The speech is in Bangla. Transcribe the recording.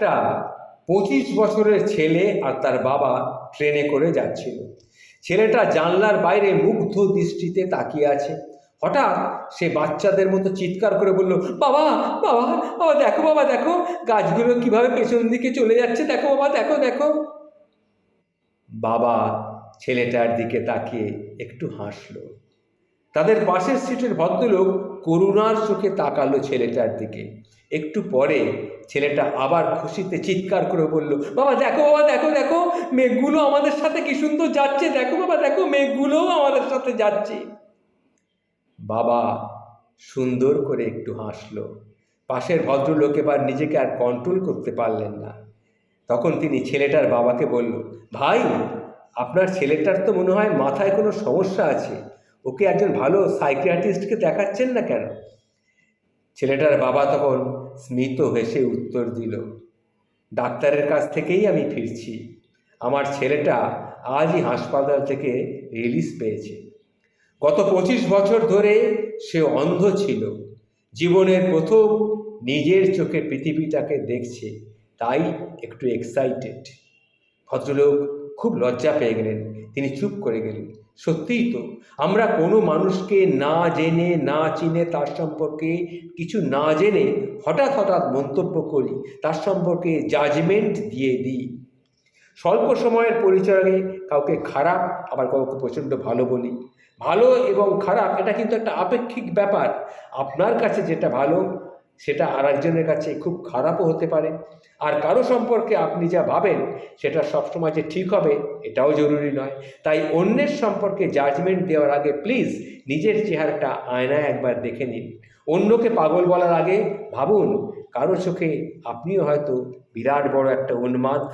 একটা 25 বছরের ছেলে আর তার বাবা ট্রেনে করে যাচ্ছিল। ছেলেটা জানলার বাইরে মুগ্ধ দৃষ্টিতে তাকিয়ে আছে। হঠাৎ সে বাচ্চাদের মতো চিৎকার করে বলল, বাবা বাবা বাবা দেখো, বাবা দেখো গাছগুলো কিভাবে পেছন দিকে চলে যাচ্ছে, দেখো বাবা দেখো দেখো। বাবা ছেলেটার দিকে তাকিয়ে একটু হাসলো। তাদের পাশের সিটের ভদ্রলোক করুণার চোখে তাকালো ছেলেটার দিকে। একটু পরে ছেলেটা আবার খুশিতে চিৎকার করে বলল, বাবা দেখো, বাবা দেখো দেখো মেঘগুলো আমাদের সাথে কি সুন্দর যাচ্ছে, দেখো বাবা দেখো মেঘগুলোও আমাদের সাথে যাচ্ছে। বাবা সুন্দর করে একটু হাসলো। পাশের ভদ্রলোক এবার নিজেকে আর কন্ট্রোল করতে পারলেন না। তখন তিনি ছেলেটার বাবাকে বলল, ভাই আপনার ছেলেটার তো মনে হয় মাথায় কোনো সমস্যা আছে, ওকে একজন ভালো সাইকিয়াট্রিস্টকে দেখাচ্ছেন না কেন? ছেলেটার বাবা তখন স্মিত হেসে উত্তর দিল, ডাক্তারের কাছ থেকেই আমি ফিরছি। আমার ছেলেটা আজই হাসপাতাল থেকে রিলিজ পেয়েছে। গত 25 বছর ধরে সে অন্ধ ছিল। জীবনের প্রথম নিজের চোখে পৃথিবীটাকে দেখছে, তাই একটু এক্সাইটেড। ভদ্রলোক খুব লজ্জা পেয়ে গেলেন। তিনি চুপ করে গেলেন। সত্যিই তো, আমরা কোনো মানুষকে না জেনে না চিনে তার সম্পর্কে কিছু না জেনে হঠাৎ হঠাৎ মন্তব্য করি, তার সম্পর্কে জাজমেন্ট দিয়ে দিই। স্বল্প সময়ের পরিচয়ে কাউকে খারাপ আবার কাউকে প্রচণ্ড ভালো বলি। ভালো এবং খারাপ এটা কিন্তু একটা আপেক্ষিক ব্যাপার। আপনার কাছে যেটা ভালো সেটা আরেকজনের কাছে খুব খারাপও হতে পারে। আর কারো সম্পর্কে আপনি যা ভাবেন সেটা সবসময় যে ঠিক হবে এটাও জরুরি নয়। তাই অন্যের সম্পর্কে জাজমেন্ট দেওয়ার আগে প্লিজ নিজের চেহারাটা আয়নায় একবার দেখে নিন। অন্যকে পাগল বলার আগে ভাবুন, কারো চোখে আপনিও হয়তো বিরাট বড় একটা উন্মাদ।